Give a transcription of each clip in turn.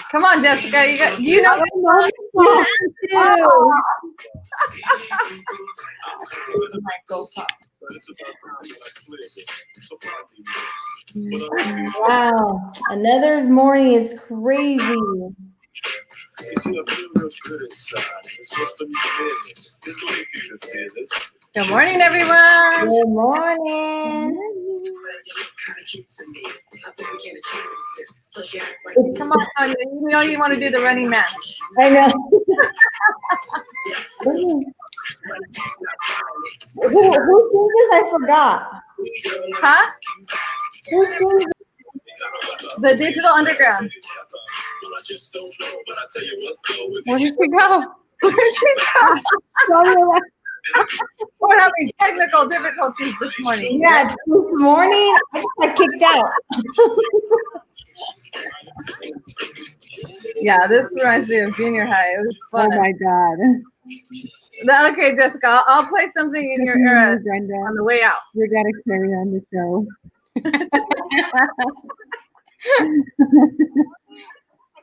Come on, Jessica. You know that song? Wow, another morning is crazy. Good morning, everyone. Good morning. Come on, Sonia. You know you want to do the running man. I know. Who sings this? I forgot. Huh? Who sings The Digital Underground. Where did she go? We're having technical difficulties this morning. Yeah, this morning I just got kicked out. Yeah, this reminds me of junior high. It was fun. Oh my God. Okay, Jessica, I'll play something in your era Brenda, on the way out. you gotta carry on the show.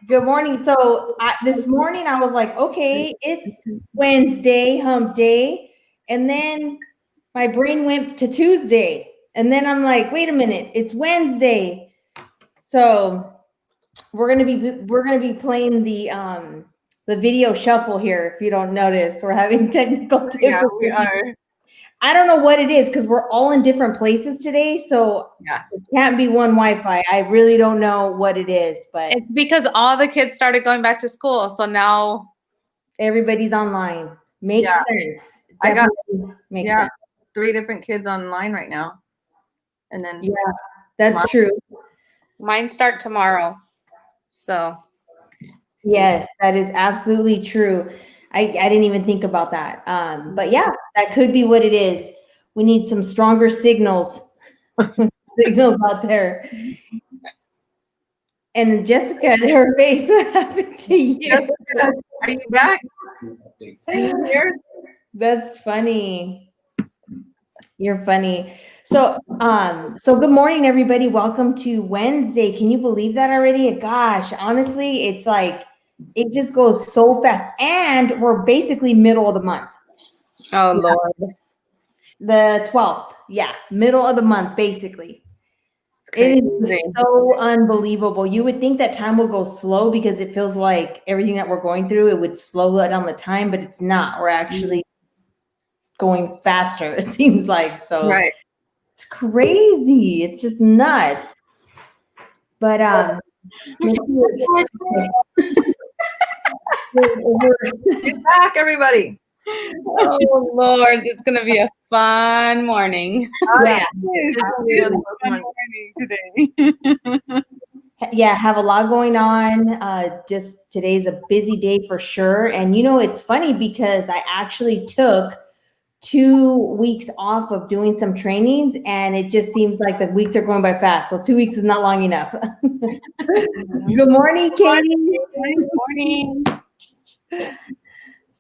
Good morning. So this morning I was like, okay, it's Wednesday, hump day. And then my brain went to Tuesday. And then I'm like, wait a minute, it's Wednesday. So we're gonna be playing the video shuffle here. If you don't notice, we're having technical difficulties. Yeah, we are. I don't know what it is because we're all in different places today. So Yeah, it can't be one Wi-Fi. I really don't know what it is, but It's because all the kids started going back to school. So now everybody's online. Makes sense. I got Makes sense. 3 different kids online right now, and then That's true. mine start tomorrow. So Yes, that is absolutely true. I didn't even think about that. But yeah, that could be what it is. We need some stronger signals out there. And Jessica, her face, what happened to you? Jessica, are you back? Are you here? That's funny. You're funny. So good morning, everybody. Welcome to Wednesday. Can you believe that already? Gosh, honestly, it's like it just goes so fast, and we're basically middle of the month. oh Lord. The 12th, middle of the month, basically. It is Crazy. so unbelievable. You would think that time will go slow because it feels like everything that we're going through, it would slow down the time, but it's not. We're actually going faster, it seems like. So Right. it's crazy. It's just nuts. But Get back, everybody. Oh Lord, it's gonna be a fun morning. yeah. Yeah, have a lot going on. Just today's a busy day for sure. And it's funny because I actually took 2 weeks off of doing some trainings, and it just seems like the weeks are going by fast. So 2 weeks is not long enough. Good morning, Katie. Good morning.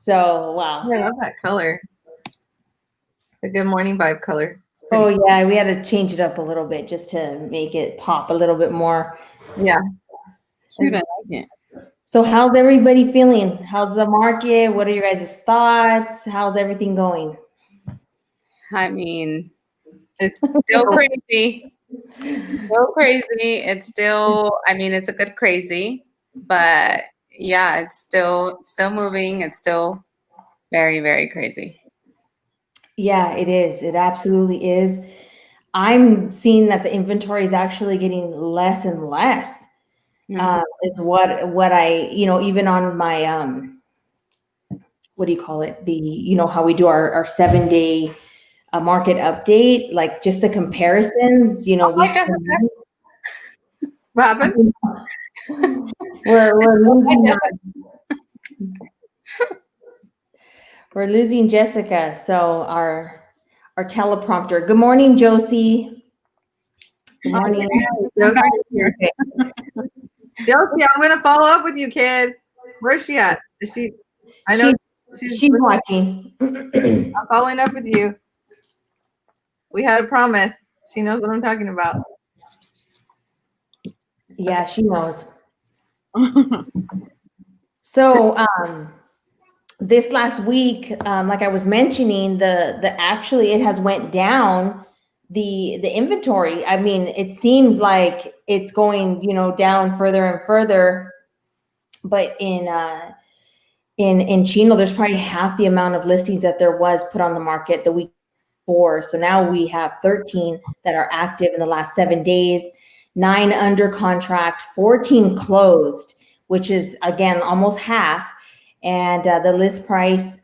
So wow. I love that color. The good morning vibe color. Oh yeah, we had to change it up a little bit just to make it pop a little bit more. Yeah. Cute, I like it. So how's everybody feeling? How's the market? What are your guys' thoughts? How's everything going? I mean, it's still crazy. Still crazy. It's still, I mean, it's a good crazy, but yeah, it's still moving. It's still very, very crazy. Yeah, it is. It absolutely is. I'm seeing that the inventory is actually getting less and less. It's what I, even on my, what do you call it? The, how we do our 7-day market update, like just the comparisons, What happened? We're losing Jessica. So our teleprompter. Good morning, Josie. Good morning. Josie, I'm gonna follow up with you, kid. Where's she at? Is she? I know she's watching. I'm following up with you. We had a promise. She knows what I'm talking about. Yeah, she knows. So this last week, like I was mentioning, the actually it has went down the inventory. I mean, it seems like it's going, down further and further. But in Chino, there's probably half the amount of listings that there was put on the market the week before. So now we have 13 that are active in the last 7 days, 9 under contract, 14 closed, which is again almost half. And the list price,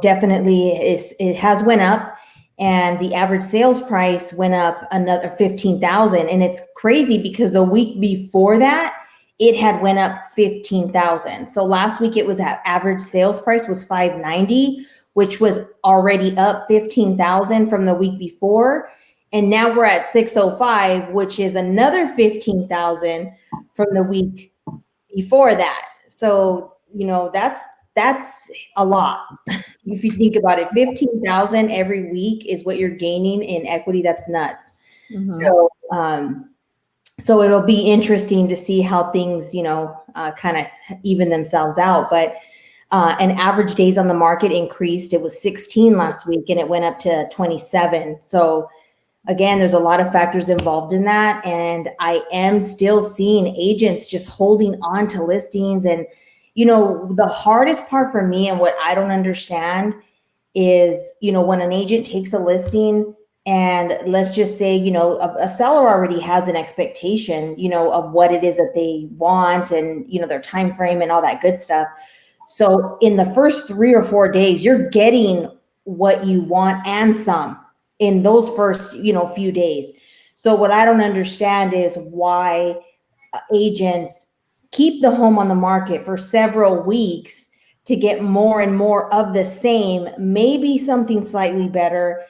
definitely it has went up, and the average sales price went up another 15,000. And it's crazy because the week before that, it had went up 15,000. So last week it was at average sales price was 590, which was already up 15,000 from the week before. And now we're at 605, which is another 15,000 from the week before that. So, that's a lot. If you think about it, 15,000 every week is what you're gaining in equity. That's nuts. Mhm. So it'll be interesting to see how things, kind of even themselves out. But an average days on the market increased. It was 16 last week, and it went up to 27. So again, there's a lot of factors involved in that. And I am still seeing agents just holding on to listings. And, the hardest part for me and what I don't understand is, when an agent takes a listing and let's just say, a seller already has an expectation, of what it is that they want and, their time frame and all that good stuff. So in the first 3 or 4 days, you're getting what you want and some in those first, few days. So what I don't understand is why agents keep the home on the market for several weeks to get more and more of the same, maybe something slightly better.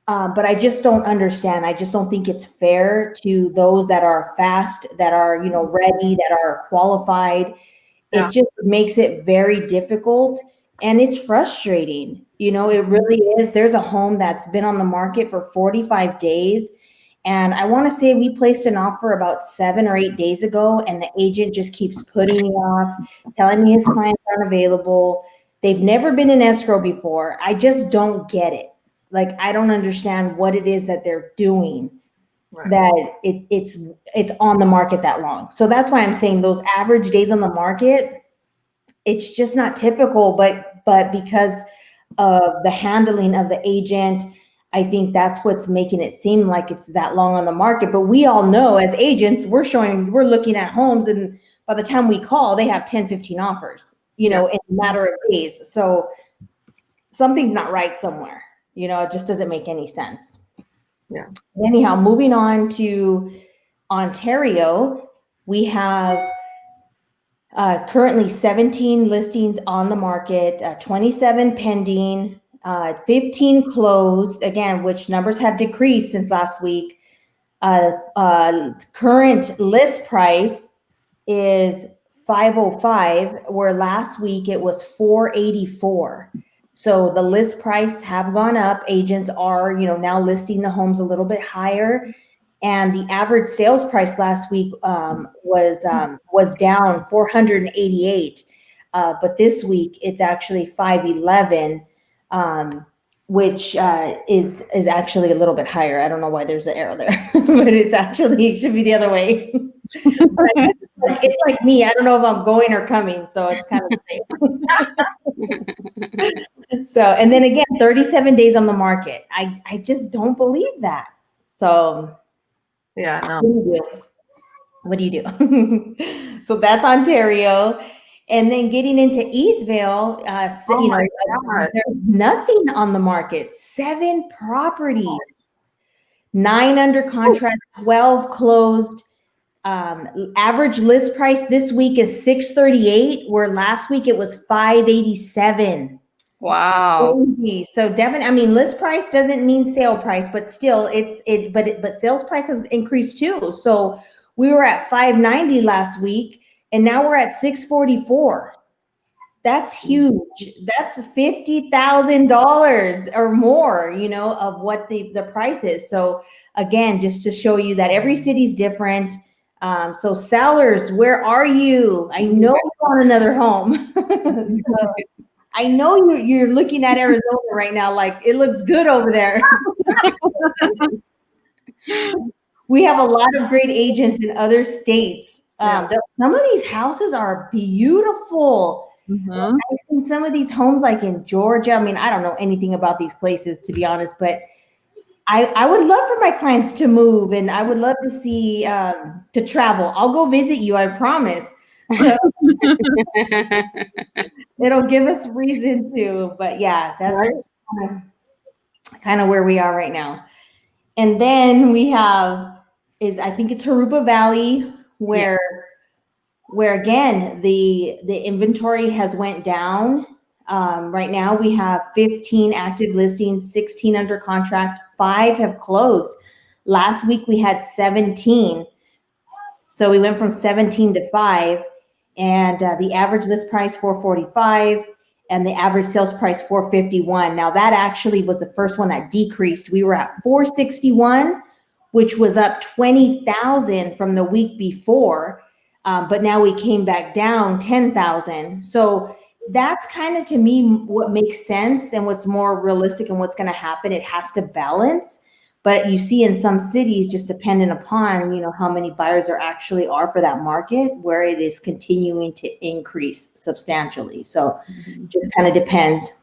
But I just don't understand. I just don't think it's fair to those that are fast, that are, ready, that are qualified. Yeah. It just makes it very difficult, and it's frustrating. It really is. There's a home that's been on the market for 45 days. And I want to say we placed an offer about 7 or 8 days ago, and the agent just keeps putting it off, telling me his clients aren't available. They've never been in escrow before. I just don't get it. Like, I don't understand what it is that they're doing, Right. that it's on the market that long. So that's why I'm saying those average days on the market, it's just not typical, but because of the handling of the agent, I think that's what's making it seem like it's that long on the market. But we all know as agents, we're looking at homes, and by the time we call, they have 10, 15 offers, in a matter of days. So something's not right somewhere. It just doesn't make any sense. Yeah. Anyhow, moving on to Ontario, we have currently 17 listings on the market, 27 pending, 15 closed, again, which numbers have decreased since last week. Current list price is 505, where last week it was 484. So the list price have gone up. Agents are, now listing the homes a little bit higher. And the average sales price last week was down 488, but this week it's actually 511, which is actually a little bit higher. I don't know why there's an arrow there, but it should be the other way. It's like me. I don't know if I'm going or coming, so it's kind of the same. So, and then again, 37 days on the market. I just don't believe that. So. Yeah. No. What do you do? So that's Ontario. And then getting into Eastvale, there's nothing on the market. 7 properties, 9 under contract, 12 closed. Average list price this week is 638, where last week it was 587. Wow. So definitely, list price doesn't mean sale price, but still but sales price has increased too. So we were at 590 last week, and now we're at 644. That's huge. That's $50,000 or more, of what the price is. So again, just to show you that every city's different. So sellers, where are you? I know you want another home. So I know you're looking at Arizona right now, like it looks good over there. We have a lot of great agents in other states. Some of these houses are beautiful. Mm-hmm. I've seen some of these homes like in Georgia. I mean, I don't know anything about these places, to be honest, but I would love for my clients to move, and I would love to see to travel. I'll go visit you, I promise. So it'll give us reason to, but yeah, that's kind of where we are right now. And then we have I think it's Harupa Valley, where again the inventory has went down. Right now we have 15 active listings, 16 under contract, 5 have closed. Last week we had 17. So we went from 17 to 5, and the average list price 445 and the average sales price 451. Now that actually was the first one that decreased. We were at 461, which was up 20,000 from the week before. But now we came back down 10,000. So that's kind of, to me, what makes sense and what's more realistic and what's going to happen. It has to balance. But you see in some cities, just dependent upon, how many buyers there actually are for that market, where it is continuing to increase substantially. So it just kind of depends.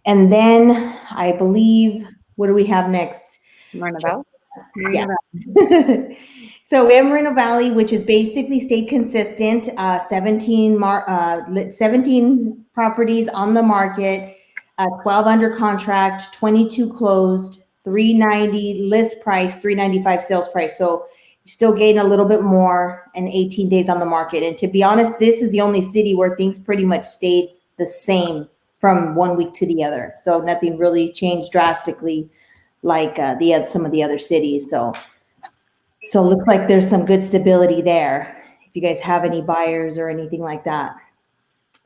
And then I believe, what do we have next? Moreno Valley. Yeah. So we have Moreno Valley, which is basically stayed consistent. 17 properties on the market, 12 under contract, 22 closed, 390 list price, 395 sales price. So you still gain a little bit more, and 18 days on the market. And to be honest, this is the only city where things pretty much stayed the same from one week to the other. So nothing really changed drastically like some of the other cities. So it looks like there's some good stability there. If you guys have any buyers or anything like that,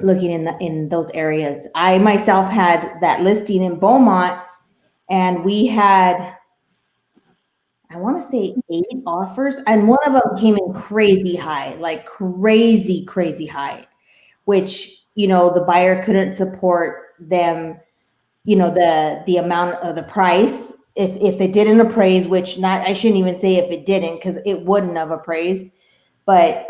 looking in those areas. I myself had that listing in Beaumont, and we had, I want to say 8 offers, and one of them came in crazy high, like crazy high, which, the buyer couldn't support them, the amount of the price. If it didn't appraise, which I shouldn't even say if it didn't, because it wouldn't have appraised. But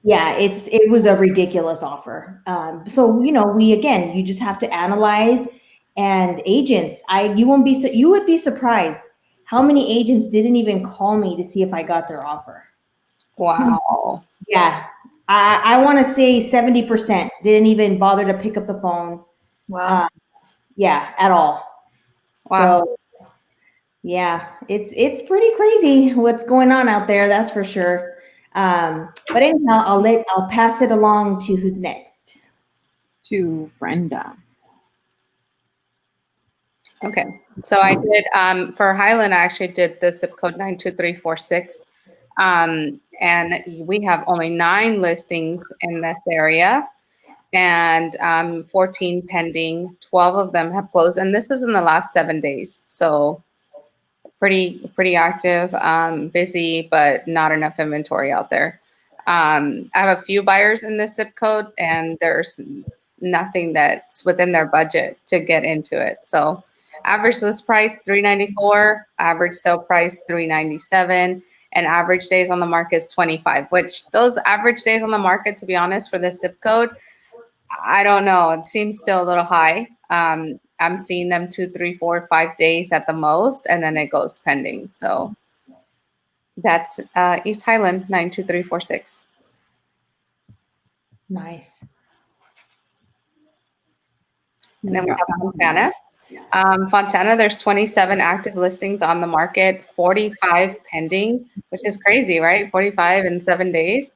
yeah, it was a ridiculous offer. So you just have to analyze. And agents, you would be surprised how many agents didn't even call me to see if I got their offer. Wow. Yeah, I want to say 70% didn't even bother to pick up the phone. Wow. Yeah, at all. Wow. So yeah, it's pretty crazy what's going on out there, that's for sure. But anyhow, I'll pass it along to who's next. To Brenda. Okay, so I did for Highland. I actually did the zip code 92346, and we have only 9 listings in this area, and 14 pending. 12 of them have closed, and this is in the last 7 days. So pretty active, busy, but not enough inventory out there. I have a few buyers in this zip code, and there's nothing that's within their budget to get into it. So average list price $394, average sale price $397, and average days on the market is 25. Which those average days on the market, to be honest, for this zip code, I don't know. It seems still a little high. I'm seeing them 2, 3, 4, 5 days at the most, and then it goes pending. So that's East Highland 92346. Nice. And then we have Fontana. Fontana, there's 27 active listings on the market, 45 pending, which is crazy, right? 45 in 7 days.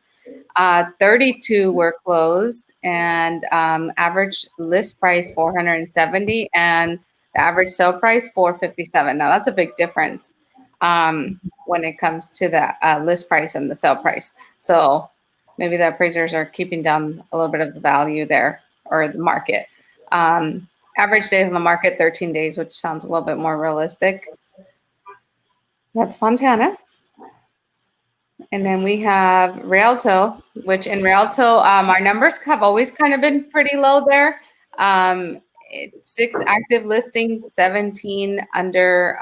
32 were closed, and average list price 470, and the average sale price 457. Now that's a big difference when it comes to the list price and the sale price. So maybe the appraisers are keeping down a little bit of the value there, or the market. Average days on the market 13 days, which sounds a little bit more realistic. That's Fontana. And then we have Rialto, which in Rialto, our numbers have always kind of been pretty low there. 6 active listings, 17 under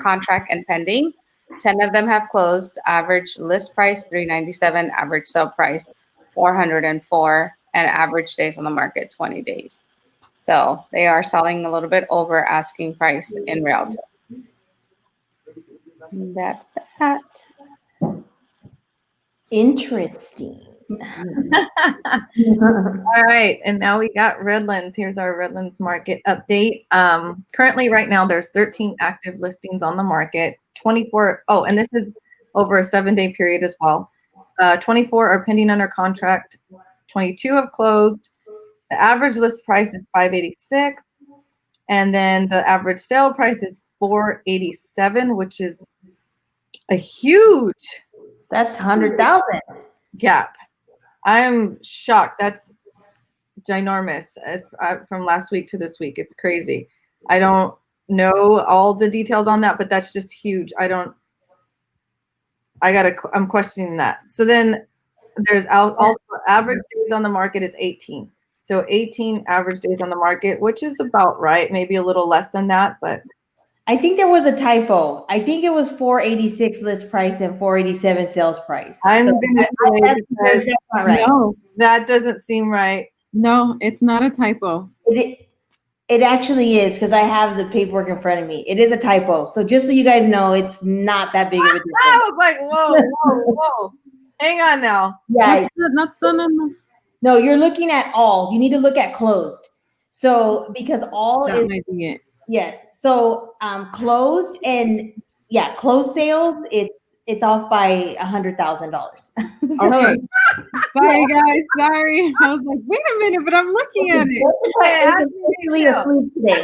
contract and pending. 10 of them have closed. Average list price $397, average sale price $404, and average days on the market 20 days. So they are selling a little bit over asking price in Rialto. And that's that. Interesting. All right, and now we got Redlands. Here's our Redlands market update. Currently, right now, there's 13 active listings on the market. 24. Oh, and this is over a 7-day period as well. 24 are pending under contract. 22 have closed. The average list price is $586, and then the average sale price is $487, which is a huge That's 100,000. gap. I'm shocked. That's ginormous from last week to this week. It's crazy. I don't know all the details on that, but that's just huge. I'm questioning that. So then there's also average days on the market is 18. So 18 average days on the market, which is about right. Maybe a little less than that, but I think there was a typo. I think it was 486 list price and 487 sales price. I'm going to say that's because not right. No, that doesn't seem right. no, it's not a typo. It actually is, because I have the paperwork in front of me. It is a typo. So just so you guys know, it's not that big of a difference. I was like, whoa. Hang on now. Yeah. No. No, you're looking at all. You need to look at closed. So because all That is might be it. yes. So closed and closed sales, it's off by $100,000. Okay. Sorry, guys. Sorry. I was like, wait a minute, but I'm looking at it. It's officially asleep today.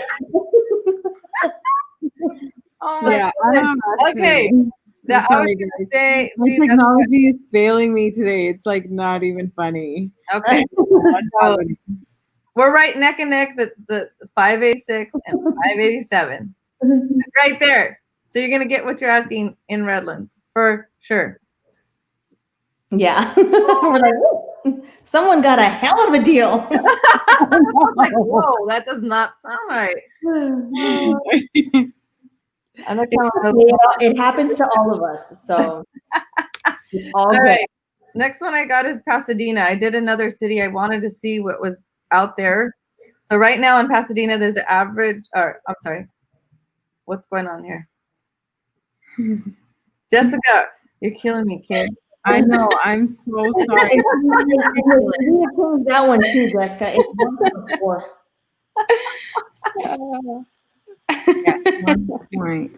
Oh my Yeah, goodness. Okay. That, I was Sorry, gonna guys. say, My see, that's technology is failing me today. It's like not even funny. okay. So we're right neck and neck, the 586 and 587. It's right there. So you're gonna get what you're asking in Redlands for sure. Yeah. We're like, "Ooh, someone got a hell of a deal." I was like, whoa, that does not sound right. I look how It happens to all of us. So it's all all good. right. Next one I got is Pasadena. I did another city. I wanted to see what was out there. So right now in Pasadena, there's an average, or I'm sorry, what's going on here? Jessica, you're killing me, kid. I know. I'm so sorry. You approved that one too, Jessica. It's 1.4. Yeah, 1.4.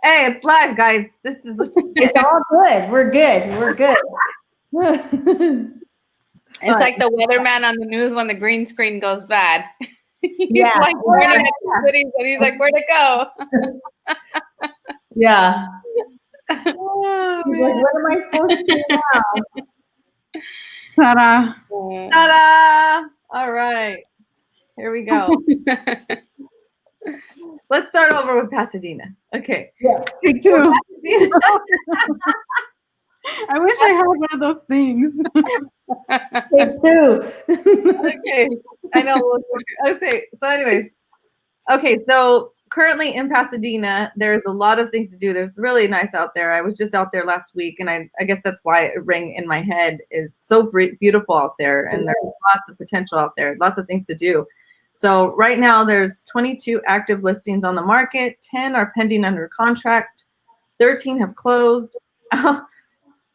Hey, it's live, guys. This is what you get. It's all good. We're good. We're good. It's like the weatherman on the news when the green screen goes bad. He's Yeah. like pointing at the cities and he's like, where'd it go? Yeah. Oh, He's like, man. what am I supposed to do now? Ta-da. Ta-da! All right. Here we go. Let's start over with Pasadena. Okay. Yeah. Take two. Pasadena. I wish I had one of those things. Take two. Okay. I know. Okay. So anyways. Okay. So currently in Pasadena, there's a lot of things to do. There's really nice out there. I was just out there last week, and I guess that's why it rang in my head. It's so beautiful out there, and there's lots of potential out there, lots of things to do. So right now there's 22 active listings on the market, 10 are pending under contract, 13 have closed.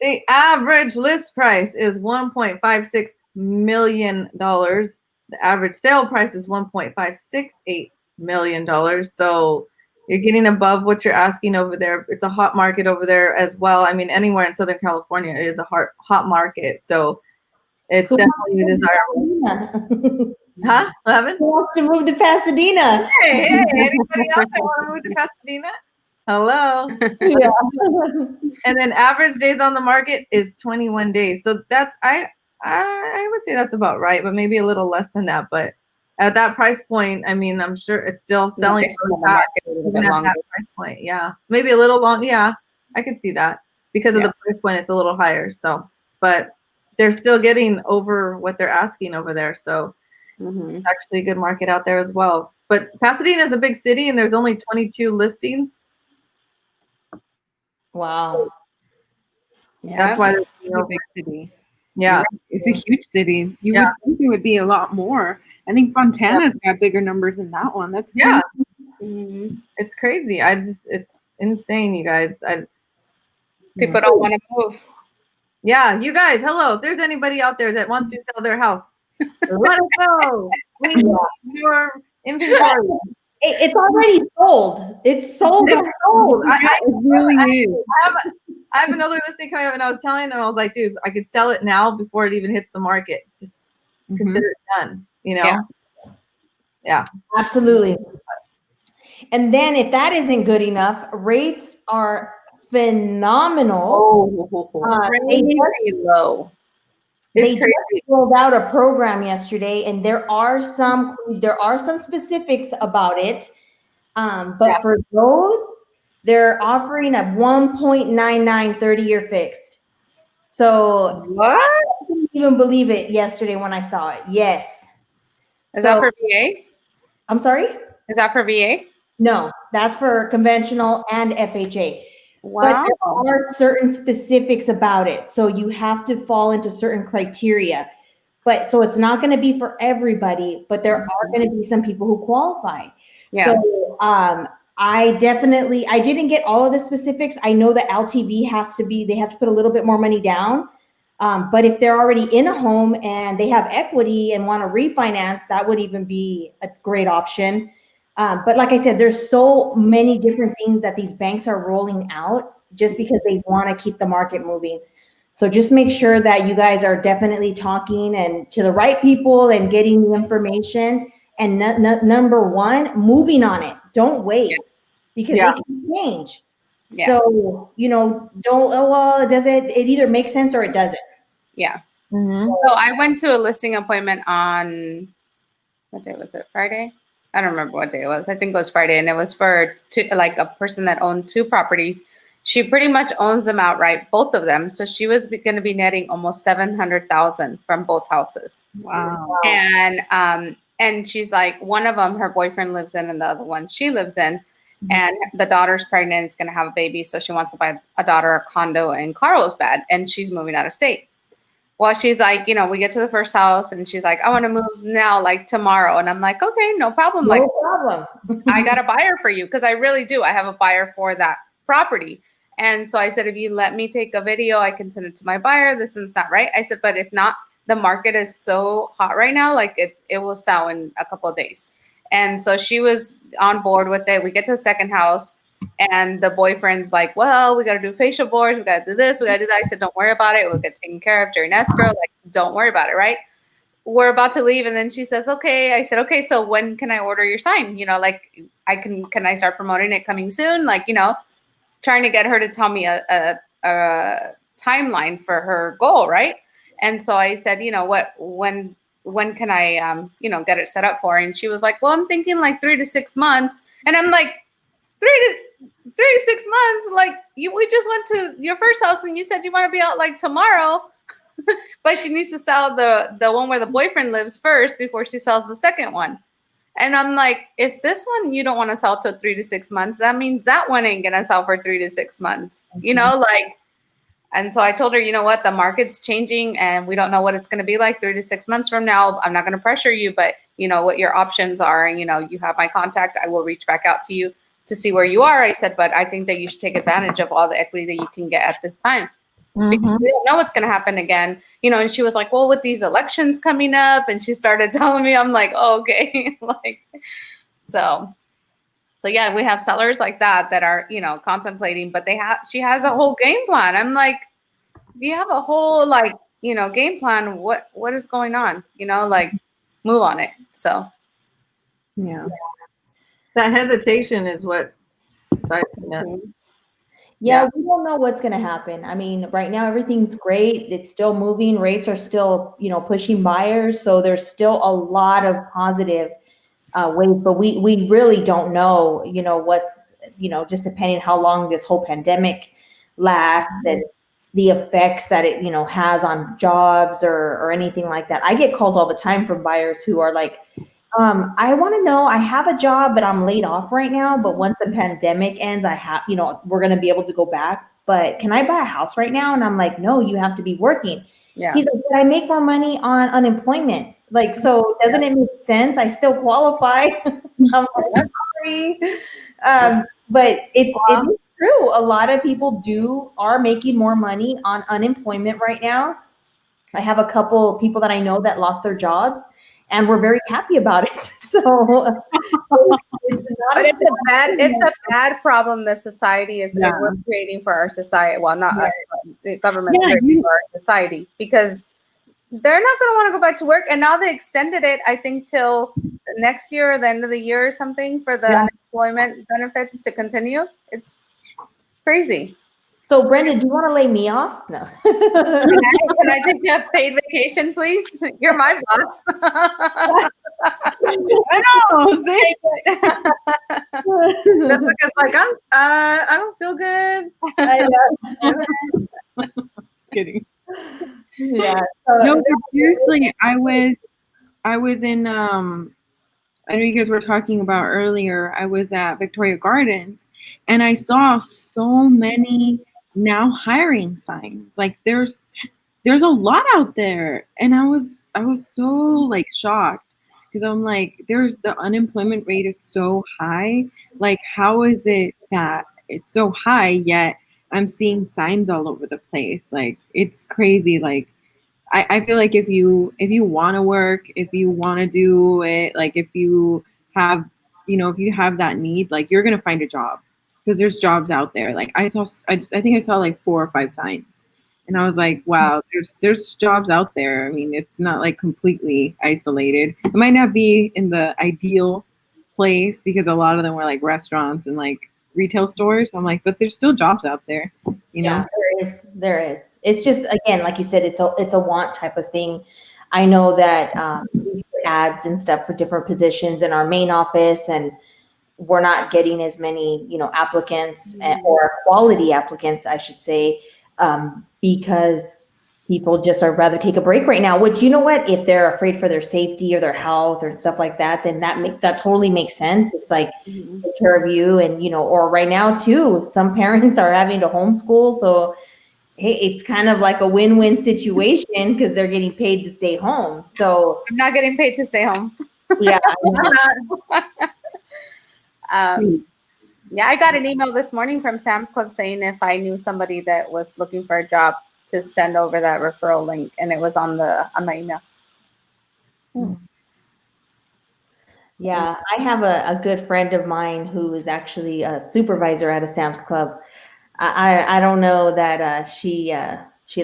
The average list price is $1.56 million. The average sale price is $1.568 million. So you're getting above what you're asking over there. It's a hot market over there as well. I mean, anywhere in Southern California it is a hot market. So it's definitely desirable. Huh? Levin? Who wants to move to Pasadena? Hey, anybody else that want to move to Pasadena? Hello. Yeah. And then average days on the market is 21 days. So that's I would say that's about right, but maybe a little less than that. But at that price point, I mean, I'm sure it's still selling It's really on the fast, market a little even bit at longer. that price point. Yeah, maybe a little long. Yeah, I could see that. because of the price point, it's a little higher. So, but they're still getting over what they're asking over there. So it's actually a good market out there as well. But Pasadena is a big city, and there's only 22 listings. Wow. Yeah. That's why It's a big city. Yeah. It's a huge city. You would think it would be a lot more. I think Fontana's got bigger numbers than that one. That's crazy. Yeah. It's crazy. It's insane, you guys. People don't want to move. Yeah, you guys, hello. If there's anybody out there that wants to sell their house, let us know. We need your inventory. It's already sold. It's sold. It's sold. It really is. I have another listing coming up, and I was telling them, I was like, dude, I could sell it now before it even hits the market. Just consider it done, you know? Yeah. Absolutely. And then if that isn't good enough, rates are phenomenal. Crazy low. They just rolled out a program yesterday, and there are some specifics about it. But for those, they're offering a 1.99 30-year fixed. So what? I couldn't even believe it yesterday when I saw it. Yes. Is that for VAs? I'm sorry? Is that for VA? No, that's for conventional and FHA. Wow. But there are certain specifics about it. So you have to fall into certain criteria. But so it's not going to be for everybody, but there are going to be some people who qualify. Yeah. So I didn't get all of the specifics. I know that LTV they have to put a little bit more money down. But if they're already in a home and they have equity and want to refinance, that would even be a great option. But like I said, there's so many different things that these banks are rolling out just because they want to keep the market moving. So just make sure that you guys are definitely talking and to the right people and getting the information. And number one, moving on it. Don't wait because they can change. Yeah. So, it either makes sense or it doesn't. Yeah. So I went to a listing appointment on, what day was it? Friday? I don't remember what day it was. I think it was Friday. And it was for a person that owned 2 properties. She pretty much owns them outright, both of them. So she was going to be netting almost $700,000 from both houses. Wow. And she's like, one of them her boyfriend lives in, and the other one she lives in. And the daughter's pregnant, is going to have a baby, so she wants to buy a daughter a condo in Carlsbad, and she's moving out of state. Well, she's like, we get to the first house, and she's like, I want to move now, like tomorrow. And I'm like, okay, no problem. No problem. I got a buyer for you, because I really do. I have a buyer for that property. And so I said, if you let me take a video, I can send it to my buyer. This is not right. I said, but if not, the market is so hot right now, like it will sell in a couple of days. And so she was on board with it. We get to the second house, and the boyfriend's like, well, we got to do facial boards. We got to do this. We got to do that. I said, don't worry about it. We'll get taken care of during escrow. Like, don't worry about it, right? We're about to leave. And then she says, okay. I said, okay, so when can I order your sign? Can I start promoting it coming soon? Trying to get her to tell me a timeline for her goal, right? And so I said, when can I, get it set up for? And she was like, well, I'm thinking like 3 to 6 months. And I'm like, 3 to 6 months? Like, we just went to your first house and you said you want to be out like tomorrow. But she needs to sell the one where the boyfriend lives first before she sells the second one. And I'm like, if this one you don't want to sell till 3 to 6 months, that means that one ain't gonna sell for 3 to 6 months. And so I told her, you know what, the market's changing and we don't know what it's going to be like 3 to 6 months from now. I'm not going to pressure you, but you know what your options are. And, you have my contact. I will reach back out to you to see where you are. I said, but I think that you should take advantage of all the equity that you can get at this time. Because we don't know what's going to happen again. And she was like, well, with these elections coming up, and she started telling me, I'm like, oh, okay. So yeah, we have sellers like that are, contemplating, but she has a whole game plan. I'm like, if you have a whole game plan, what is going on? Move on it. So yeah. That hesitation is what drives me nuts. Yeah, we don't know what's going to happen. I mean, right now everything's great. It's still moving. Rates are still, pushing buyers. So there's still a lot of positive ways, but we really don't know, what's, just depending how long this whole pandemic lasts and the effects that it, has on jobs or anything like that. I get calls all the time from buyers who are like, I want to know, I have a job, but I'm laid off right now. But once the pandemic ends, we're going to be able to go back. But can I buy a house right now? And I'm like, no, you have to be working. Yeah. He's like, but I make more money on unemployment. Like, so doesn't it make sense? I still qualify. I'm like, sorry. But it is true. A lot of people are making more money on unemployment right now. I have a couple people that I know that lost their jobs, and we're very happy about it. So it's a bad problem the society is we're creating for our society. Well, not us, but the government creating for our society, because they're not going to want to go back to work. And now they extended it, I think, till next year or the end of the year or something for the unemployment benefits to continue. It's crazy. So, Brenda, do you want to lay me off? No. Can I take a paid vacation, please? You're my boss. I know. Jessica's like, I don't feel good. I know. Just kidding. Yeah. No, but seriously, I was in I know you guys were talking about earlier, I was at Victoria Gardens and I saw so many now hiring signs. Like there's a lot out there. And I was so like shocked because I'm like, the unemployment rate is so high. Like, how is it that it's so high yet I'm seeing signs all over the place? Like, it's crazy. Like, I feel like if you want to work, if you want to do it, like if you have that need, like you're going to find a job because there's jobs out there. Like I think I saw like 4 or 5 signs and I was like, wow, there's jobs out there. I mean, it's not like completely isolated. It might not be in the ideal place because a lot of them were like restaurants and like retail stores. I'm like, but there's still jobs out there, you know? There is. It's just, again, like you said, it's a want type of thing. I know that we put ads and stuff for different positions in our main office, and we're not getting as many, applicants or quality applicants, I should say, because people just are rather take a break right now, which, you know what, if they're afraid for their safety or their health or stuff like that, then that totally makes sense. It's like, take care of you. And, or right now too, some parents are having to homeschool. So, hey, it's kind of like a win-win situation because they're getting paid to stay home. So I'm not getting paid to stay home. Yeah. Yeah, I got an email this morning from Sam's Club saying if I knew somebody that was looking for a job to send over that referral link, and it was on my email. Yeah, I have a good friend of mine who is actually a supervisor at a Sam's Club. I don't know that she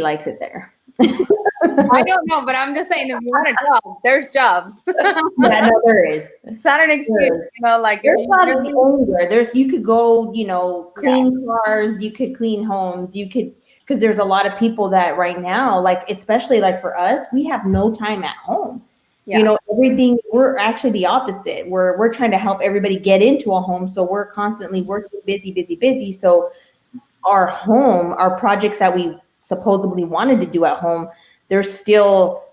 likes it there. I don't know, but I'm just saying, if you want a job, there's jobs. Yeah, no, there is. It's not an excuse, like there's not anywhere. You could go, clean cars, you could clean homes, you could, because there's a lot of people that right now, like especially like for us, we have no time at home. Yeah. Everything, we're actually the opposite. We're trying to help everybody get into a home, so we're constantly working, busy. So our projects that we supposedly wanted to do at home, they're still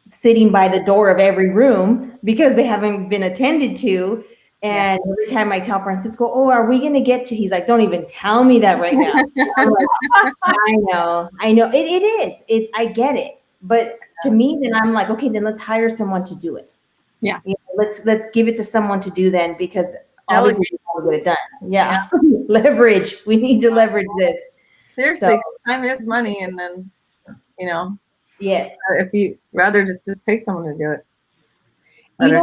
sitting by the door of every room because they haven't been attended to. And every time I tell Francisco, oh, are we going to get to, he's like, don't even tell me that right now. I'm like, I know. It is. I get it. But to me, then I'm like, okay, then let's hire someone to do it. Yeah. Let's give it to someone to do then, because obviously we'll get it done. Yeah. Leverage. We need to leverage this. Seriously, time is money, and then, yes, if you rather just pay someone to do it. And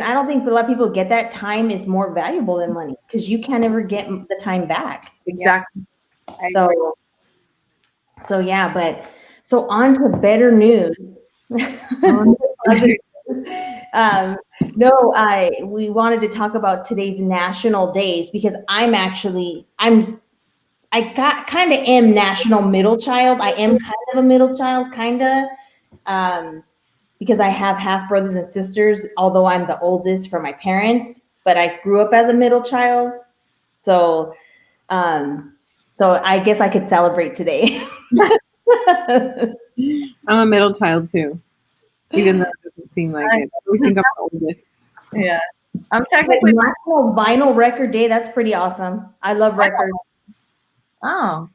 I don't think a lot of people get that time is more valuable than money, because you can't ever get the time back. Exactly. So yeah, but so on to better news. We wanted to talk about today's national days, because I kind of am national middle child. I am kind of a middle child, because I have half brothers and sisters, although I'm the oldest for my parents, but I grew up as a middle child. So So I guess I could celebrate today. I'm a middle child too, even though it doesn't seem like it. We think I'm the oldest. Yeah. I'm technically. National Vinyl Record Day. That's pretty awesome. I love records. Oh.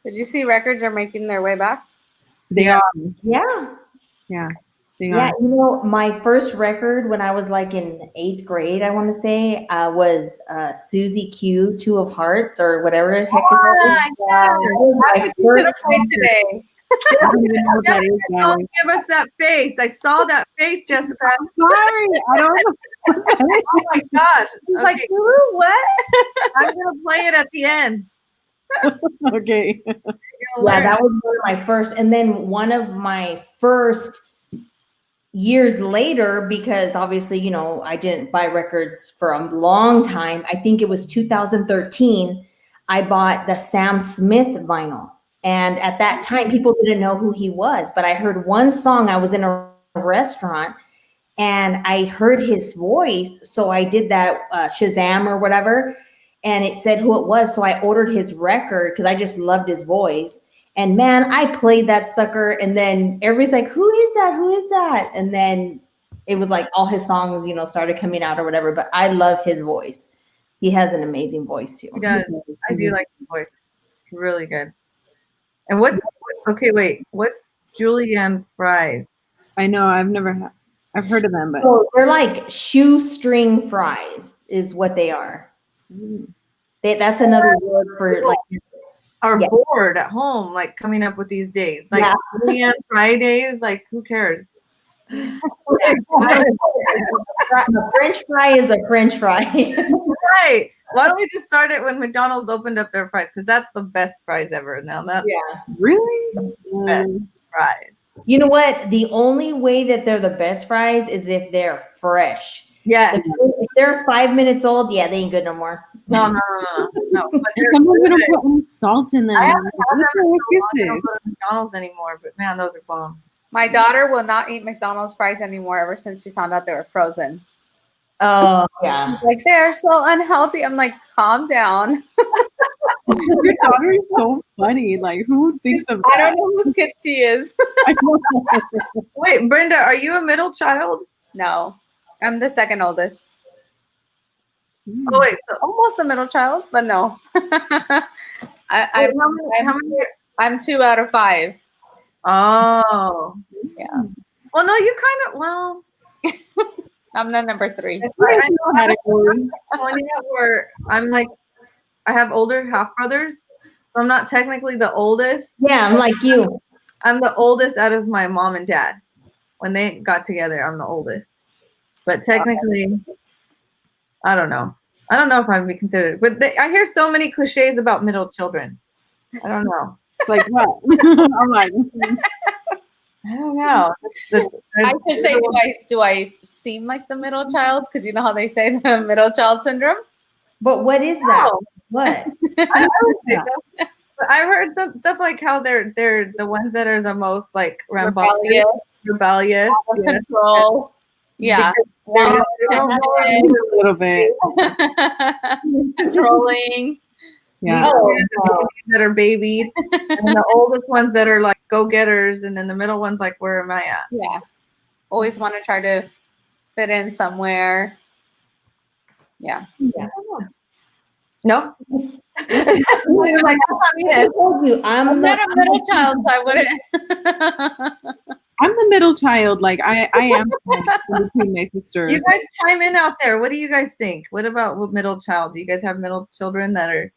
Did you see records are making their way back? They Yeah. are. Yeah. Yeah. They Yeah, are. you know, my first record when I was like in 8th grade, I want to say, was Susie Q, Two of Hearts, or whatever the heck is that? That's what you should have played today. I don't even know what that is, Don't guys. give us that face. I saw that face, Jessica. Sorry, I don't know. Oh my gosh. He's Okay, like, "Ooh, what?" I'm gonna play it at the end. Okay. You're gonna Yeah, learn. that was one of my first. And then one of my first years later, because obviously, you know, I didn't buy records for a long time. I think it was 2013. I bought the Sam Smith vinyl. And at that time, people didn't know who he was. But I heard one song. I was in a restaurant and I heard his voice. So I did that Shazam or whatever. And it said who it was. So I ordered his record because I just loved his voice. And man, I played that sucker. And then everybody's like, who is that? Who is that? And then it was like all his songs, you know, started coming out or whatever. But I love his voice. He has an amazing voice too. He does. I do like his voice. It's really good. And what's okay? Wait, what's julienne fries? I know. I've heard of them, but So they're like shoestring fries, is what they are. That's another word for like. Are Yeah. bored at home, like coming up with these days, like Yeah. julienne Fridays. Like, who cares? A French fry is a French fry. Right. Why don't we just start it when McDonald's opened up their fries? Because that's the best fries ever. Now that's really? best fries. You know what? The only way that they're the best fries is if they're fresh. Yes. If they're 5 minutes old, yeah, they ain't good no more. No. But they're Sometimes they don't good. put any salt in them. I I'm haven't like, had what them the in heck so long. I is don't this? go to McDonald's anymore, but man, those are bomb. My daughter will not eat McDonald's fries anymore ever since she found out they were frozen. Oh, yeah. She's like, they're so unhealthy. I'm like, calm down. Your daughter is so funny. Like, who thinks of that? I don't know whose kid she is. I don't know. Wait, Brenda, are you a middle child? No, I'm the second oldest. Oh wait, so Almost a middle child, but no. how many? I'm 2 out of 5. Oh, Yeah. well, no, you kind of well. I'm the number 3. I know how to where I'm like, I have older half brothers, so I'm not technically the oldest. Yeah, I'm like you. I'm the oldest out of my mom and dad. When they got together, I'm the oldest. But technically, I don't know. I don't know if I'd be considered. But I hear so many cliches about middle children. I don't know. Like what? I'm like, I don't know. I should say, do I seem like the middle child? Because you know how they say the middle child syndrome? But what is that? No. What? I would say so. But I've heard some stuff like how they're the ones that are the most like rebellious, Out of yeah. control. Yeah. They're a little bit. Controlling. Yeah. that are babied, and the oldest ones that are like go-getters, and then the middle ones like, where am I at? Yeah. Always want to try to fit in somewhere. Yeah. No. You're like, that's not me. I told you, I'm not a middle child, so I wouldn't. I'm the middle child. Like I am in between my sisters. You guys chime in out there. What do you guys think? What about middle child? Do you guys have middle children that are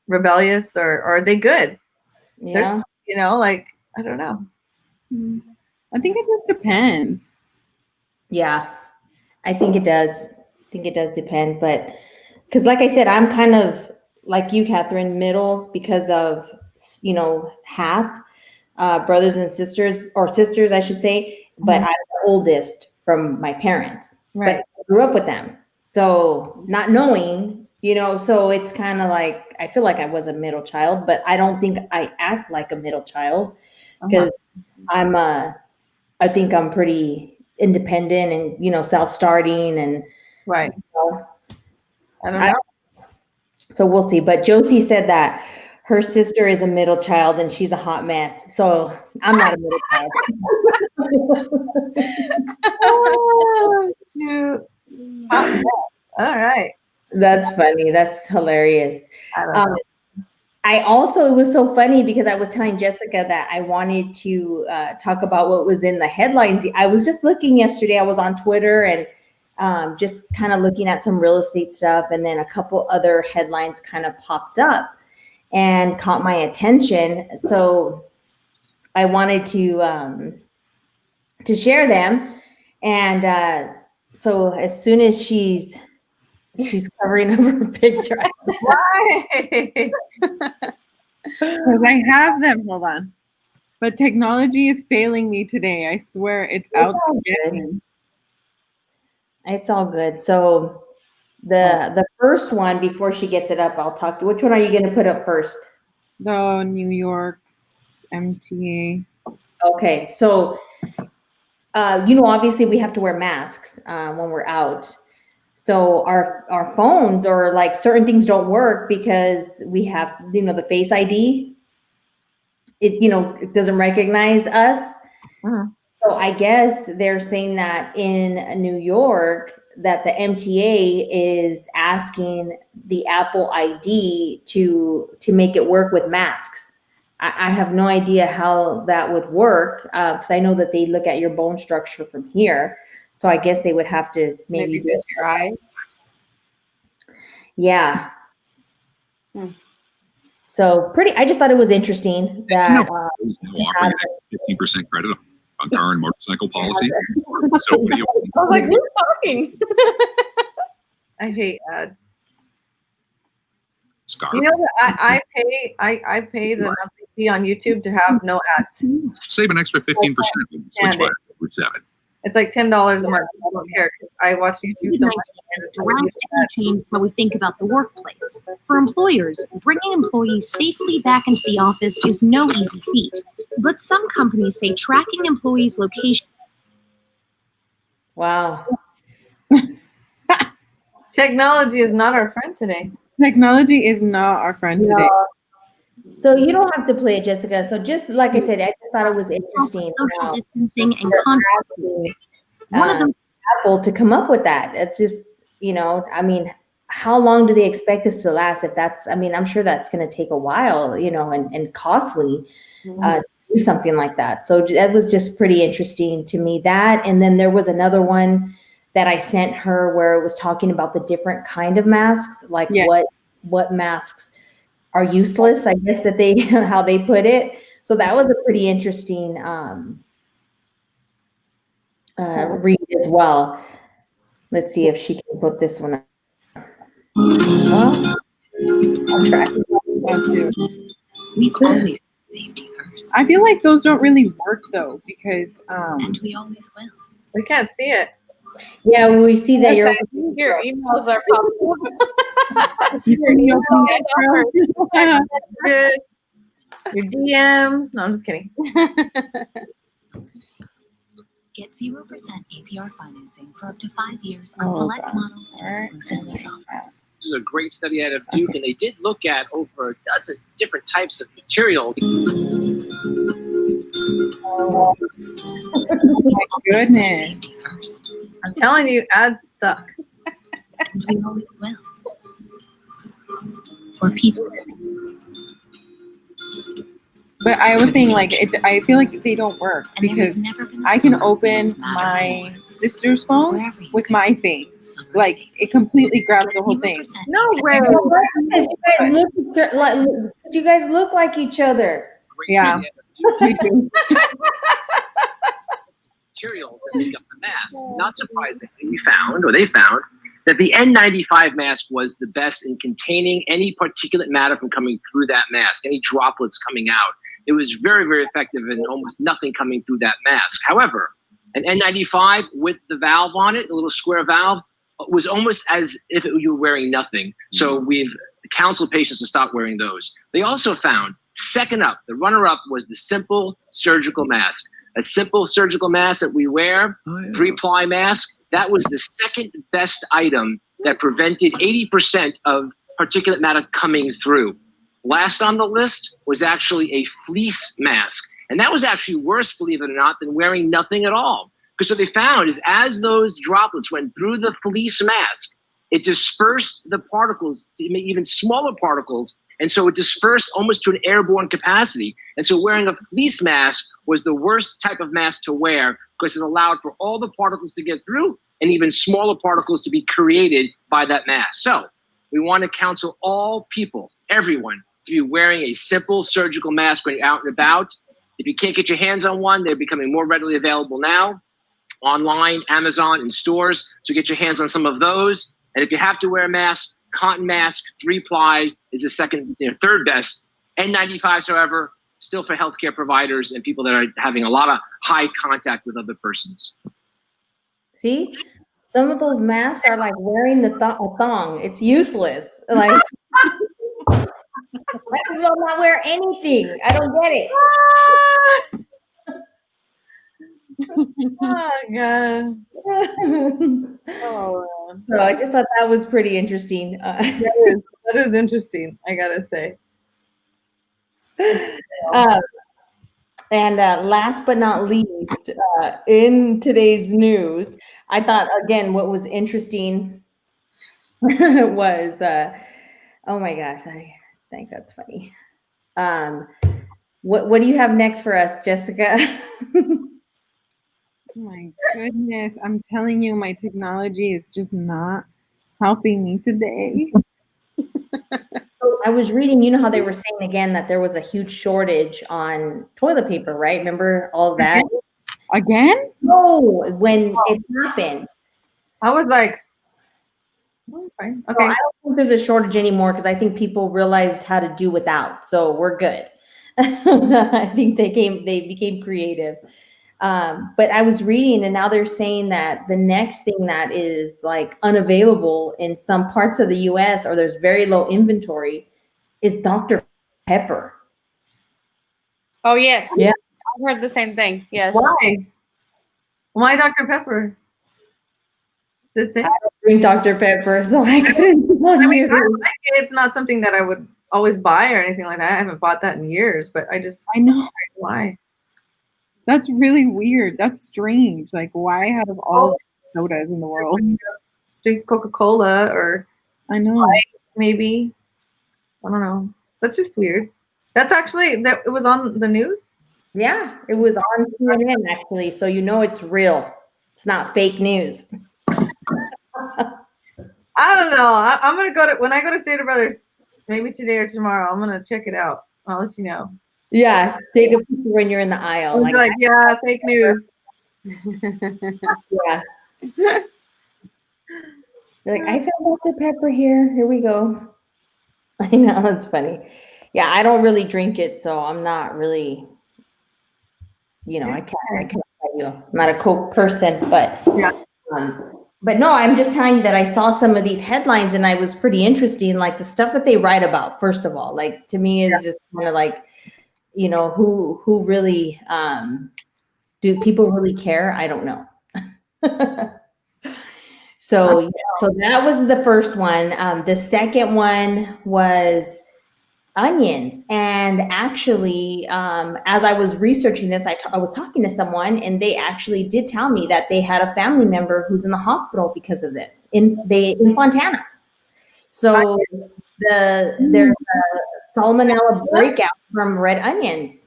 rebellious, or are they good? Yeah. You know, like, I don't know. I think it just depends. Yeah. I think it does. I think it does depend. But because like I said, I'm kind of like you, Catherine, middle because of, you know, half brothers and sisters, or sisters, I should say. But I'm the oldest from my parents. Right. But I grew up with them. So not knowing, you know, so it's kind of like, I feel like I was a middle child, but I don't think I act like a middle child because I think I'm pretty independent and, you know, self-starting and Right. you know, I don't know. So we'll see. But Josie said that her sister is a middle child and she's a hot mess. So I'm not a middle child. Oh, shoot. Hot mess. All right. That's funny. That's hilarious. I don't know. I also, it was so funny because I was telling Jessica that I wanted to talk about what was in the headlines. I was just looking yesterday. I was on Twitter and just kind of looking at some real estate stuff. And then a couple other headlines kind of popped up and caught my attention. So I wanted to share them. And so as soon as she's covering up her picture. Why? Because I have them. Hold on. But technology is failing me today. I swear it's out to get me. It's all good. So the first one, before she gets it up, I'll talk to. Which one are you going to put up first? The New York's MTA. Okay, so obviously we have to wear masks when we're out. So our phones or like certain things don't work because we have the Face ID. It doesn't recognize us. Uh-huh. So I guess they're saying that in New York that the MTA is asking the Apple ID to make it work with masks. I have no idea how that would work because I know that they look at your bone structure from here. So I guess they would have to maybe do just your eyes. Yeah. So I just thought it was interesting that is now offering 15% credit on car and motorcycle policy. So what do you? I was like, who's talking? I hate ads. Scarf. You know that I pay the monthly fee on YouTube to have no ads. Save an extra 15%. Switch line for 7. It's like $10 a month. I don't care. I watch YouTube so much. Has drastically changed how we think about the workplace. For employers, bringing employees safely back into the office is no easy feat. But some companies say tracking employees' location. Wow. Technology is not our friend today. Technology is not our friend today. So you don't have to play it, Jessica. So just like I said, I just thought it was interesting. Social distancing and contact. One of them, Apple to come up with that. It's just, how long do they expect us to last? If that's, I'm sure that's going to take a while, and costly to do something like that. So that was just pretty interesting to me, that. And then there was another one that I sent her where it was talking about the different kind of masks, like what masks are useless, I guess that they, how they put it. So that was a pretty interesting read as well. Let's see if she can put this one up. I'll try. we've always put safety first, I feel like those don't really work though, because and we always will. We can't see it. Yeah, we see that your emails are popping up. Your DMs. No, I'm just kidding. Get 0% APR financing for up to 5 years on select models and exclusive lease offers. This is a great study out of Duke, and they did look at over a dozen different types of material. oh my goodness. Safety first, I'm telling you, ads suck. and we always will. For people. But I was saying, like, I feel like they don't work And there has because never been a I can summer open that's mattered my more. sister's phone Wherever you with go, my face. summer Like, safe. it completely grabs the whole 0% thing. No way. You guys look like each other. Great Yeah. study out of Duke. We do. Materials that make up the mask. Not surprisingly, they found that the N95 mask was the best in containing any particulate matter from coming through that mask, any droplets coming out. It was very, very effective and almost nothing coming through that mask. However, an N95 with the valve on it, the little square valve, was almost as if you were wearing nothing. So we've counseled patients to stop wearing those. They also found, second up, the runner-up was the simple surgical mask. A simple surgical mask that we wear, 3-ply mask, that was the second best item that prevented 80% of particulate matter coming through. Last on the list was actually a fleece mask. And that was actually worse, believe it or not, than wearing nothing at all. Because what they found is as those droplets went through the fleece mask, it dispersed the particles to even smaller particles. And so it dispersed almost to an airborne capacity. And so wearing a fleece mask was the worst type of mask to wear because it allowed for all the particles to get through and even smaller particles to be created by that mask. So we want to counsel all people, everyone, to be wearing a simple surgical mask when you're out and about. If you can't get your hands on one, they're becoming more readily available now, online, Amazon, and stores. So get your hands on some of those. And if you have to wear a mask, cotton mask, 3-ply is the third best. N95s, however, still for healthcare providers and people that are having a lot of high contact with other persons. See, some of those masks are like wearing a thong. It's useless. Like, might as well not wear anything. I don't get it. Oh god. Oh, So I just thought that was pretty interesting. that is interesting, I gotta say. And last but not least, in today's news, I thought again what was interesting was, oh my gosh, I think that's funny. What do you have next for us, Jessica? Oh my goodness. I'm telling you, my technology is just not helping me today. So I was reading, you know how they were saying again that there was a huge shortage on toilet paper, right? Remember all of that? Again? No, when it happened. I was like, oh, fine. So Okay. I don't think there's a shortage anymore because I think people realized how to do without. So we're good. I think they became creative. But I was reading and now they're saying that the next thing that is like unavailable in some parts of the US or there's very low inventory is Dr. Pepper. Oh, yes. Yeah. I've heard the same thing. Yes. Why? Why Dr. Pepper? Does it? I don't drink Dr. Pepper, so I couldn't tell I mean, you. I like it. It's not something that I would always buy or anything like that. I haven't bought that in years, but I know. Why? That's really weird. That's strange. Like, why out of all sodas in the world? Drinks Coca-Cola or I know. Sprite, maybe. I don't know. That's just weird. That's actually that it was on the news. Yeah, it was on CNN actually, so you know it's real. It's not fake news. I don't know. I'm gonna go to when I go to Stater Brothers, maybe today or tomorrow. I'm gonna check it out. I'll let you know. Yeah, take a picture when you're in the aisle. Like yeah, fake news. Yeah. You're like, I found Dr. Pepper here. Here we go. I know, that's funny. Yeah, I don't really drink it, so I'm not really, I can't tell you. I'm not a Coke person, but Yeah. But no, I'm just telling you that I saw some of these headlines and I was pretty interesting, like the stuff that they write about, first of all, like to me is just kind of like, who really, do people really care? I don't know. So that was the first one. The second one was onions. And actually, as I was researching this, I was talking to someone and they actually did tell me that they had a family member who's in the hospital because of this in Fontana. So there's a salmonella breakout from red onions.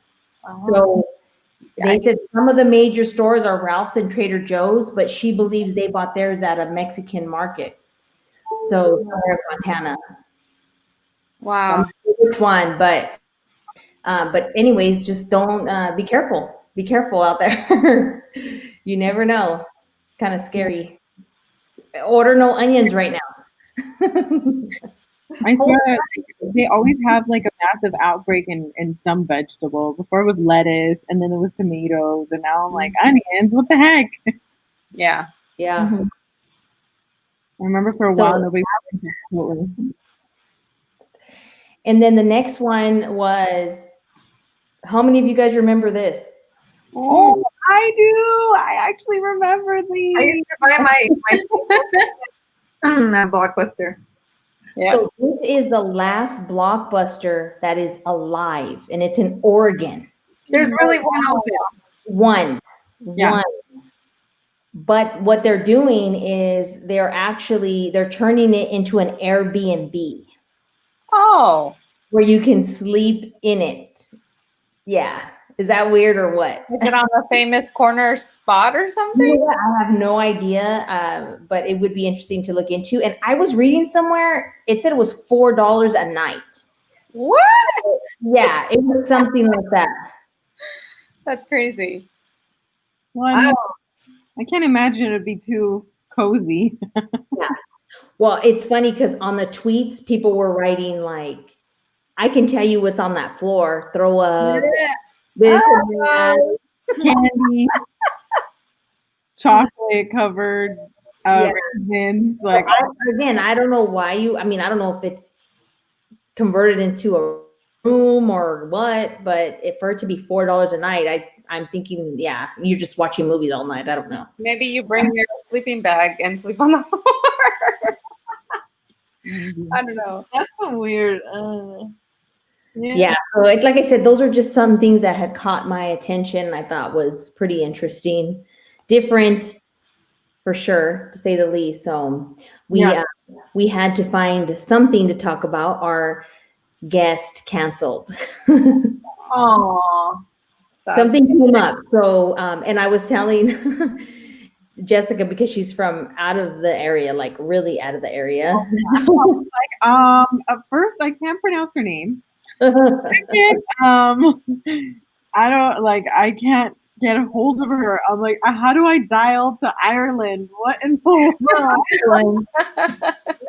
So they said some of the major stores are Ralph's and Trader Joe's, but she believes they bought theirs at a Mexican market. So somewhere in Montana. Wow. Which one, but anyways, just don't be careful. Be careful out there. You never know. It's kind of scary. Order no onions right now. I swear they always have like a massive outbreak in some vegetable. Before it was lettuce and then it was tomatoes and now I'm like onions, what the heck? Yeah. Yeah. Mm-hmm. I remember for a while nobody was Chipotle. And then the next one was, how many of you guys remember this? Oh, I do. I actually remember these. I used to buy my at Blockbuster. Yeah. So this is the last Blockbuster that is alive, and it's in Oregon. There's really one open. One. Yeah. One. But what they're doing is they're turning it into an Airbnb Oh, where you can sleep in it. Yeah. Is that weird or what? is it on the famous corner spot or You something? know what? I have no idea, but it would be interesting to look into. And I was reading somewhere, it said it was $4 a night. What? Yeah, it was something like that. That's crazy. Well, I mean, I can't imagine it'd be too cozy. Well, it's funny because on the tweets, people were writing like, I can tell you what's on that floor. Throw up, this and that. Candy, chocolate covered raisins. Like, I don't know why I don't know if it's converted into a room or what, but for it to be $4 a night, I'm thinking, yeah, you're just watching movies all night. I don't know. Maybe you bring your sleeping bag and sleep on the floor. I don't know. That's a weird. Yeah, so it's like I said, those are just some things that had caught my attention. I thought was pretty interesting, different for sure, to say the least. So we had to find something to talk about. Our guest canceled. Oh, Something came up. So, and I was telling Jessica because she's from out of the area, like really out of the area. at first I can't pronounce her name. Second, I can't get a hold of her. I'm like, how do I dial to Ireland? What in the world?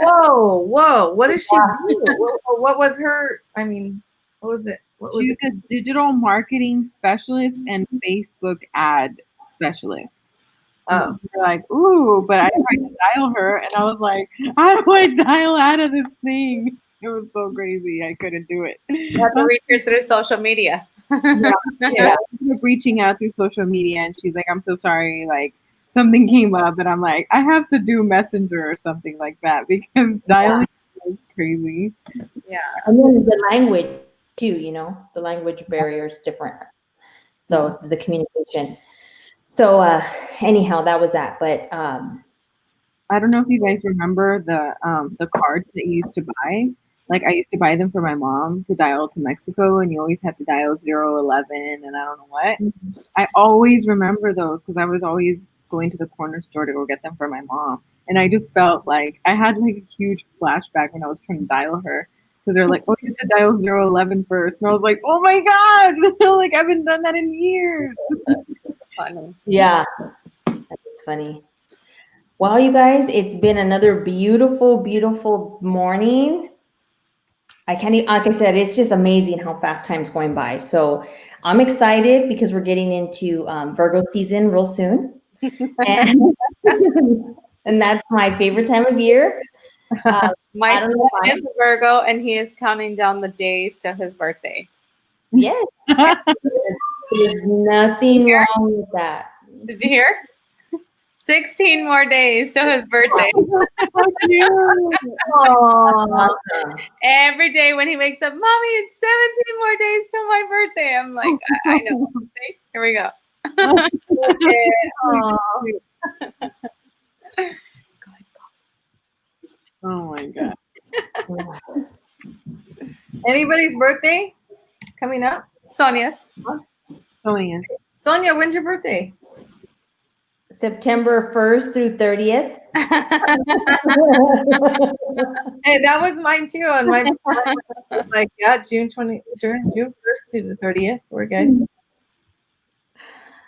Whoa! What does she do? What was her? I mean, what was it? She's a digital marketing specialist and Facebook ad specialist. Oh, You're like, ooh, but I tried to dial her, and I was like, how do I dial out of this thing? It was so crazy. I couldn't do it. You have to reach her through social media. Yeah. I ended up reaching out through social media, and she's like, I'm so sorry. Like, something came up, and I'm like, I have to do Messenger or something like that because dialing is crazy. Yeah. And then the language too, the language barrier is different. So the communication. So anyhow, that was that. But I don't know if you guys remember the cards that you used to buy. Like I used to buy them for my mom to dial to Mexico, and you always had to dial 011 and I don't know what. I always remember those because I was always going to the corner store to go get them for my mom. And I just felt like I had like a huge flashback when I was trying to dial her because they're like, oh, you have to dial 011 first. And I was like, oh my God, like I haven't done that in years. Funny. yeah, that's funny. Well, you guys, it's been another beautiful, beautiful morning. I can't even, like I said, it's just amazing how fast time's going by. So I'm excited because we're getting into Virgo season real soon. And, and that's my favorite time of year. My son is a Virgo, and he is counting down the days till his birthday. Yes. There's nothing wrong with that. Did you hear? 16 more days till his birthday. Awesome. Every day when he wakes up, Mommy, it's 17 more days till my birthday. I'm like, I know. See? Here we go. Oh my God. anybody's birthday coming up? Sonia's. Sonia's. Sonia, when's your birthday? September 1st through 30th. Hey, that was mine too. On my like June 1st to the 30th. We're good.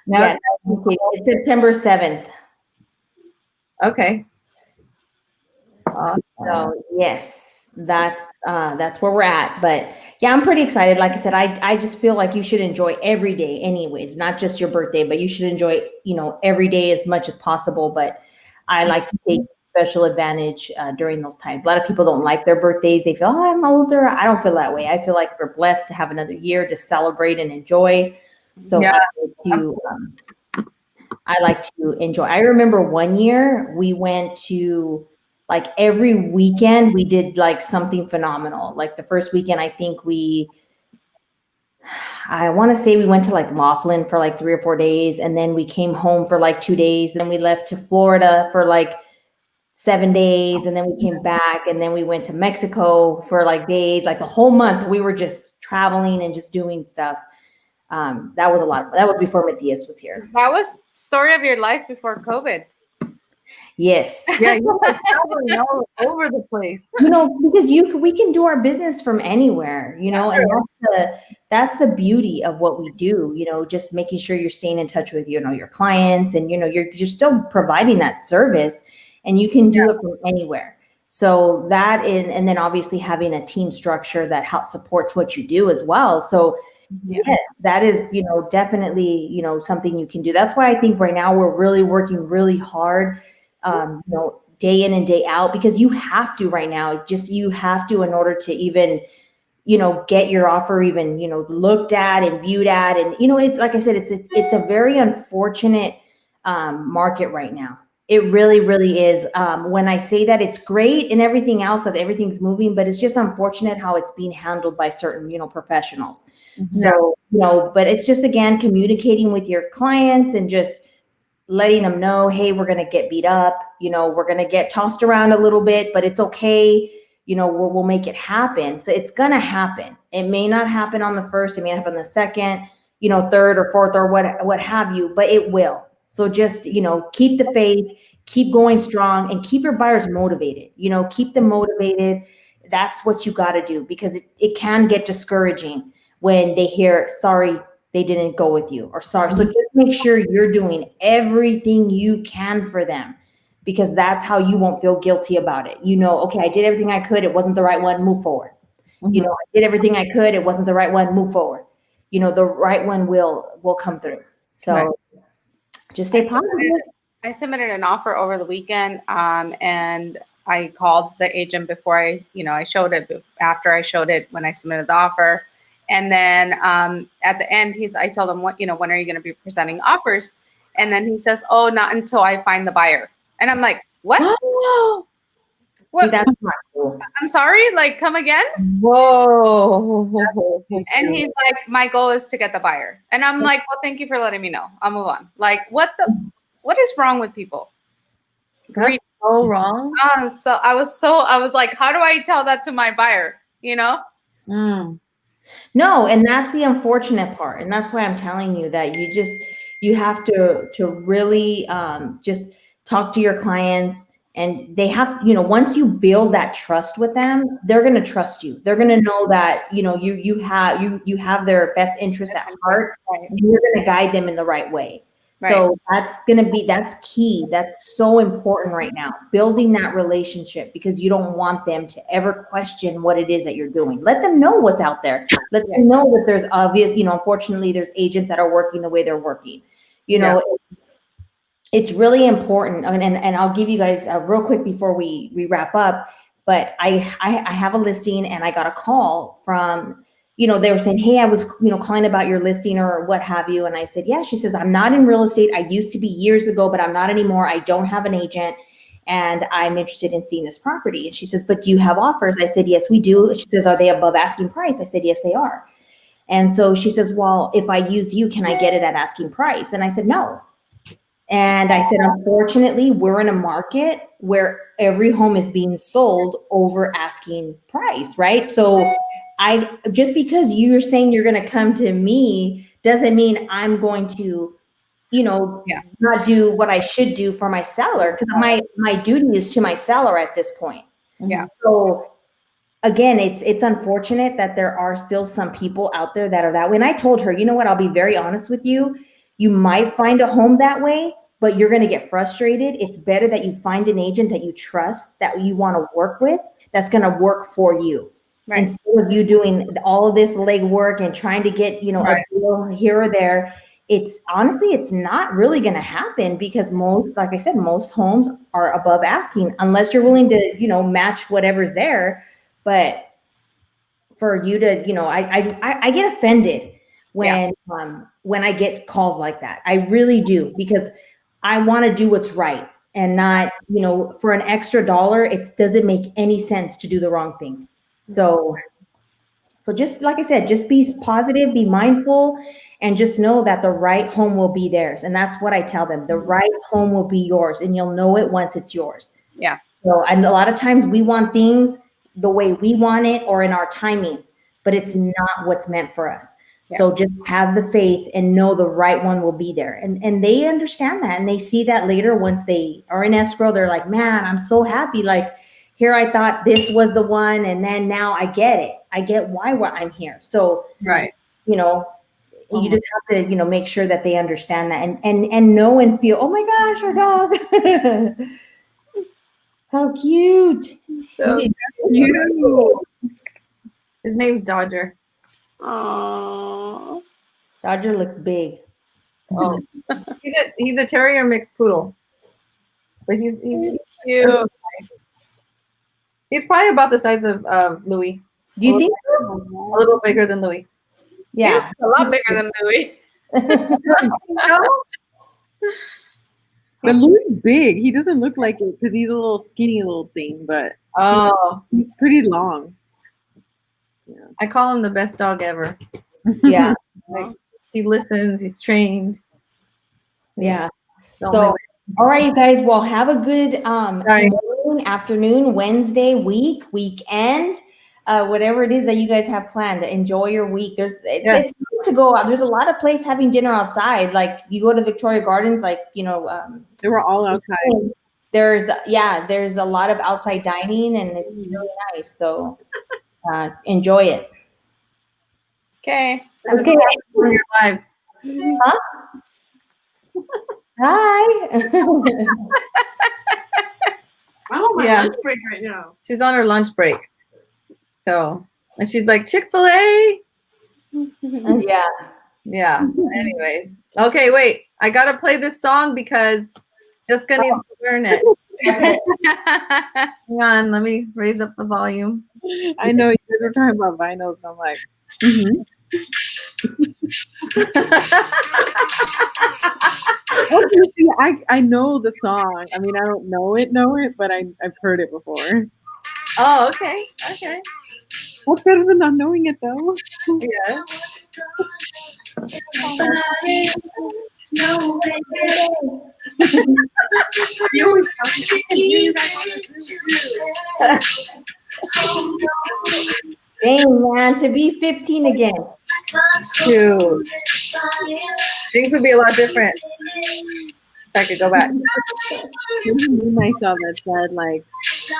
Yes, it's September 7th. Okay. Awesome. So yes, that's where we're at. But yeah, I'm pretty excited. Like I said, I just feel like you should enjoy every day anyways, not just your birthday, but you should enjoy, every day as much as possible. But I like to take special advantage during those times. A lot of people don't like their birthdays. They feel, oh, I'm older. I don't feel that way. I feel like we're blessed to have another year to celebrate and enjoy. So Yeah, I like to enjoy. I remember one year we went to like every weekend we did like something phenomenal. Like the first weekend, I think I want to say we went to like Laughlin for like 3 or 4 days, and then we came home for like 2 days, and then we left to Florida for like 7 days, and then we came back, and then we went to Mexico for like days. Like the whole month we were just traveling and just doing stuff. That was a lot. That was before Matthias was here. That was story of your life before COVID. Yes. Yeah, you were traveling all over the place. You know, because we can do our business from anywhere, you know, and that's the beauty of what we do, you know, just making sure you're staying in touch with, you know, your clients, and, you know, you're still providing that service, and you can do it from anywhere. So that and then obviously having a team structure that helps supports what you do as well. So yes, that is, you know, definitely, you know, something you can do. That's why I think right now we're really working really hard, you know, day in and day out, because you have to right now, you have to in order to even, you know, get your offer even, you know, looked at and viewed at. And, you know, it's like I said, it's a very unfortunate market right now. It really, really is. When I say that, it's great and everything else, that everything's moving, but it's just unfortunate how it's being handled by certain, you know, professionals. So, you know, but it's just, again, communicating with your clients and just letting them know, hey, we're going to get beat up, you know, we're going to get tossed around a little bit, but it's okay. You know, we'll make it happen. So it's going to happen. It may not happen on the first, it may happen on the second, you know, third or fourth or what have you, but it will. So just, you know, keep the faith, keep going strong, and keep your buyers motivated, you know, keep them motivated. That's what you got to do, because it can get discouraging when they hear, sorry, they didn't go with you, or sorry. So just make sure you're doing everything you can for them, because that's how you won't feel guilty about it. You know, okay, I did everything I could. It wasn't the right one. Move forward. You know, I did everything I could. It wasn't the right one. Move forward. You know, the right one will come through. So just stay positive. I submitted an offer over the weekend, and I called the agent before I showed it, after I showed it, when I submitted the offer. And then at the end, I told him, when are you going to be presenting offers? And then he says, oh, not until I find the buyer. And I'm like, what? See, that's not cool. I'm sorry, like, come again? Whoa. And he's like, my goal is to get the buyer. And I'm like, well, thank you for letting me know. I'll move on. Like, what is wrong with people? That's so wrong. So I was like, how do I tell that to my buyer? You know? No, and that's the unfortunate part. And that's why I'm telling you that you have to really just talk to your clients, and they have, you know, once you build that trust with them, they're going to trust you. They're going to know that, you know, you have their best interest at heart, and you're going to guide them in the right way. So that's key. That's so important right now, building that relationship, because you don't want them to ever question what it is that you're doing. Let them know what's out there. Let them know that there's obvious, you know, unfortunately there's agents that are working the way they're working. You know, it's really important. And I'll give you guys real quick before we wrap up, but I have a listing, and I got a call from, you know, they were saying, hey, I was, you know, calling about your listing or what have you. And I said, yeah. She says, I'm not in real estate. I used to be years ago, but I'm not anymore. I don't have an agent, and I'm interested in seeing this property. And she says, but do you have offers? I said, yes, we do. She says, are they above asking price? I said, yes, they are. And so she says, well, if I use you, can I get it at asking price? And I said, no. And I said, unfortunately, we're in a market where every home is being sold over asking price, right? So just because you're saying you're going to come to me doesn't mean I'm going to, you know, not do what I should do for my seller, because my duty is to my seller at this point. Yeah. So again, it's unfortunate that there are still some people out there that are that way. And I told her, you know what, I'll be very honest with you. You might find a home that way, but you're going to get frustrated. It's better that you find an agent that you trust, that you want to work with, that's going to work for you. Right. Instead of you doing all of this legwork and trying to get, you know, a deal here or there, it's not really going to happen, because like I said, most homes are above asking, unless you're willing to, you know, match whatever's there. But for you to, you know, I get offended when I get calls like that. I really do, because I want to do what's right. and not, for an extra dollar, it doesn't make any sense to do the wrong thing. So just like I said, just be positive, be mindful, and just know that the right home will be theirs. And that's what I tell them. The right home will be yours, and you'll know it once it's yours. Yeah. So, and a lot of times we want things the way we want it or in our timing, but it's not what's meant for us. Yeah. So just have the faith and know the right one will be there. And they understand that, and they see that later once they are in escrow. They're like, man, I'm so happy. Like, here I thought this was the one, and then now I get it. I get why I'm here. So, Right. You just have to, make sure that they understand that and know and feel, oh my gosh, our dog. How cute. So cute. His name's Dodger. Aww. Dodger looks big. Oh, he's a terrier mixed poodle. But he's cute. He's probably about the size of Louis. Do you think so? A little bigger than Louis. Yeah. He's a lot bigger than Louis. But Louis is big. He doesn't look like it because he's a little skinny little thing, but he's pretty long. Yeah. I call him the best dog ever. Yeah. Like, he listens, he's trained. Yeah. So, all right, you guys, well, have a good morning, afternoon, Wednesday, weekend, whatever it is that you guys have planned. Enjoy your week. It's good to go out. There's a lot of places having dinner outside. Like, you go to Victoria Gardens, like, they were all outside. There's a lot of outside dining, and it's really nice. So enjoy it. Okay. Okay. You're live. Huh? Hi. I'm on my lunch break right now. She's on her lunch break. So, and she's like, Chick-fil-A. Yeah. Yeah. Anyways. Okay, wait. I got to play this song because Jessica needs to learn it. Hang on. Let me raise up the volume. I know you guys were talking about vinyls, and I'm like, I know the song. I mean, I don't know it, but I've heard it before. Oh, okay. Okay. What's better than not knowing it, though? Yeah. Dang, man, to be 15 again. Shoot. Things would be a lot different if I could go back. I knew myself that said, like,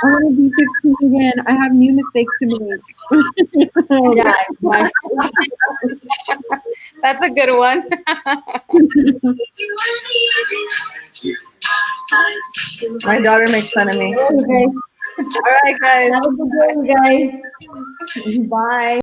I want to be 15 again. I have new mistakes to make. Yeah, That's a good one. My daughter makes fun of me. Okay. All right, guys. Have a good day, guys. Bye.